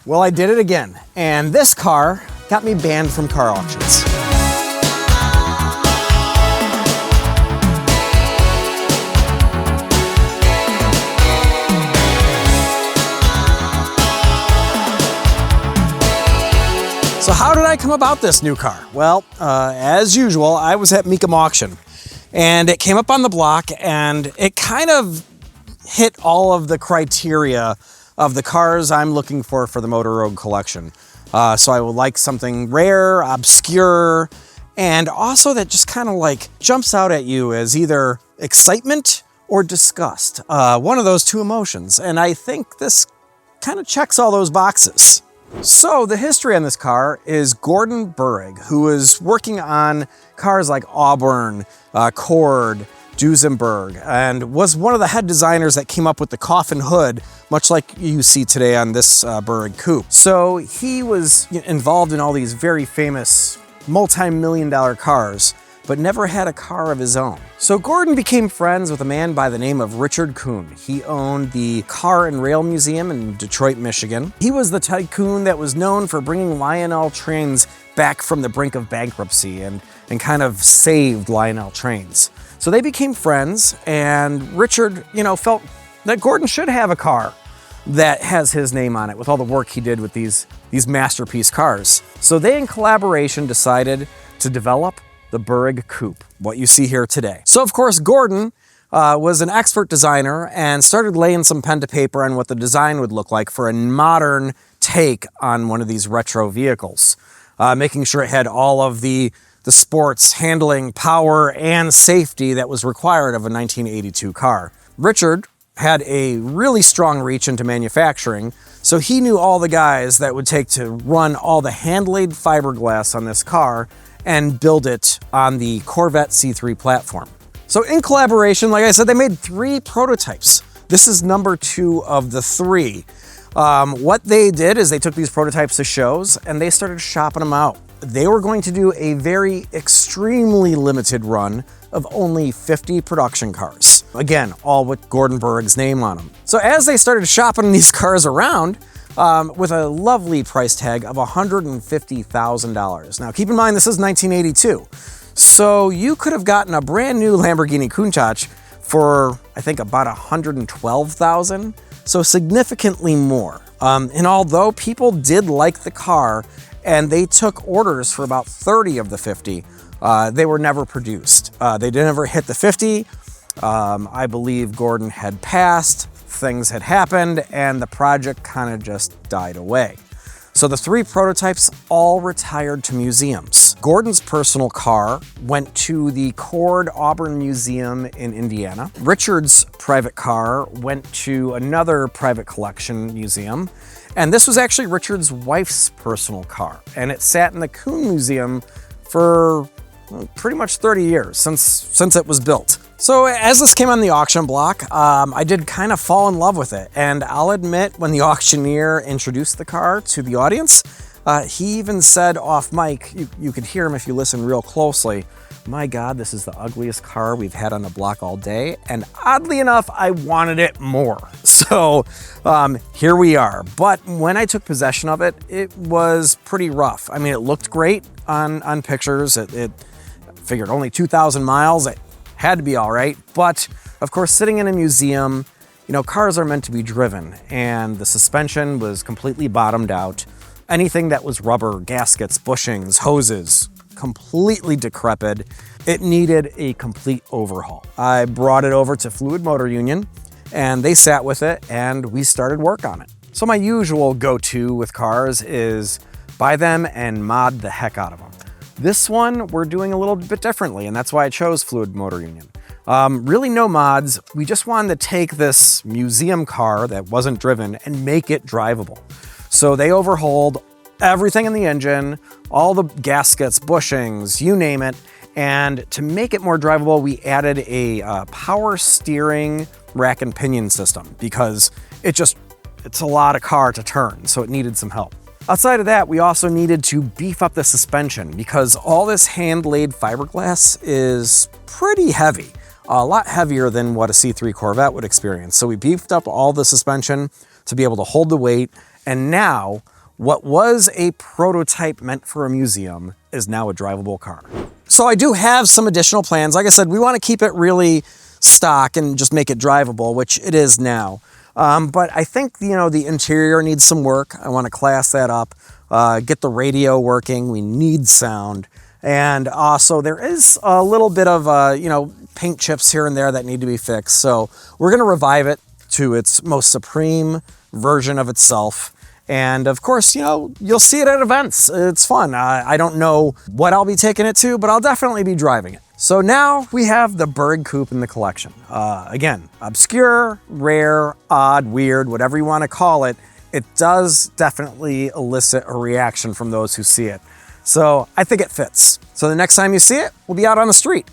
Well, I did it again, and this car got me banned from car auctions. So how did I come about this new car? Well, as usual, I was at Mecum Auction, and it came up on the block, and it kind of hit all of the criteria of the cars I'm looking for the Motor Rogue collection. So I would like something rare, obscure, and also that just kind of like jumps out at you as either excitement or disgust. One of those two emotions. And I think this kind of checks all those boxes. So the history on this car is Gordon Burrig, who was working on cars like Auburn, Cord, Duesenberg, and was one of the head designers that came up with the coffin hood, much like you see today on this Burrig coupe. So he was involved in all these very famous multi-million-dollar cars, but never had a car of his own. So Gordon became friends with a man by the name of Richard Kuhn. He owned the Car and Rail Museum in Detroit, Michigan. He was the tycoon that was known for bringing Lionel Trains back from the brink of bankruptcy and kind of saved Lionel Trains. So they became friends, and Richard, felt that Gordon should have a car that has his name on it with all the work he did with these masterpiece cars. So they, in collaboration, decided to develop the Burrig Coupe, what you see here today. So of course, Gordon was an expert designer and started laying some pen to paper on what the design would look like for a modern take on one of these retro vehicles, making sure it had all of the sports, handling, power, and safety that was required of a 1982 car. Richard had a really strong reach into manufacturing, so he knew all the guys that would take to run all the hand-laid fiberglass on this car and build it on the Corvette C3 platform. So in collaboration, like I said, they made 3 prototypes. This is number 2 of the 3. What they did is they took these prototypes to shows and they started shopping them out. They were going to do a very extremely limited run of only 50 production cars. Again, all with Gordon Burrig's name on them. So as they started shopping these cars around, with a lovely price tag of $150,000. Now keep in mind, this is 1982. So you could have gotten a brand new Lamborghini Countach for, I think, about $112,000. So significantly more. And although people did like the car, and they took orders for about 30 of the 50, they were never produced. They never hit the 50. I believe Gordon had passed, things had happened, and the project kind of just died away. So the 3 prototypes all retired to museums. Gordon's personal car went to the Cord Auburn Museum in Indiana. Richard's private car went to another private collection museum. And this was actually Richard's wife's personal car. And it sat in the Kuhn Museum for pretty much 30 years since it was built. So as this came on the auction block, I did kind of fall in love with it. And I'll admit, when the auctioneer introduced the car to the audience, he even said off mic, you could hear him if you listen real closely, "My God, this is the ugliest car we've had on the block all day." And oddly enough, I wanted it more. So here we are. But when I took possession of it, it was pretty rough. I mean, it looked great on pictures. It figured only 2,000 miles. It had to be all right. But of course, sitting in a museum, cars are meant to be driven, and the suspension was completely bottomed out. Anything that was rubber, gaskets, bushings, hoses, completely decrepit. It needed a complete overhaul. I brought it over to Fluid Motor Union, and they sat with it, and we started work on it. So my usual go-to with cars is buy them and mod the heck out of them. This one we're doing a little bit differently, and that's why I chose Fluid Motor Union. Really no mods. We just wanted to take this museum car that wasn't driven and make it drivable. So they overhauled everything in the engine, all the gaskets, bushings, you name it. And to make it more drivable, we added a power steering rack and pinion system because it's a lot of car to turn, so it needed some help. Outside of that, we also needed to beef up the suspension because all this hand-laid fiberglass is pretty heavy, a lot heavier than what a C3 Corvette would experience. So we beefed up all the suspension to be able to hold the weight. And now what was a prototype meant for a museum is now a drivable car. So I do have some additional plans. Like I said, we want to keep it really stock and just make it drivable, which it is now. But I think, the interior needs some work. I want to class that up, get the radio working. We need sound. And also there is a little bit of, paint chips here and there that need to be fixed. So we're going to revive it to its most supreme version of itself. And of course, you'll see it at events. It's fun. I don't know what I'll be taking it to, but I'll definitely be driving it. So now we have the bird coop in the collection. Again, obscure, rare, odd, weird, whatever you want to call it. It does definitely elicit a reaction from those who see it. So I think it fits. So the next time you see it, we'll be out on the street.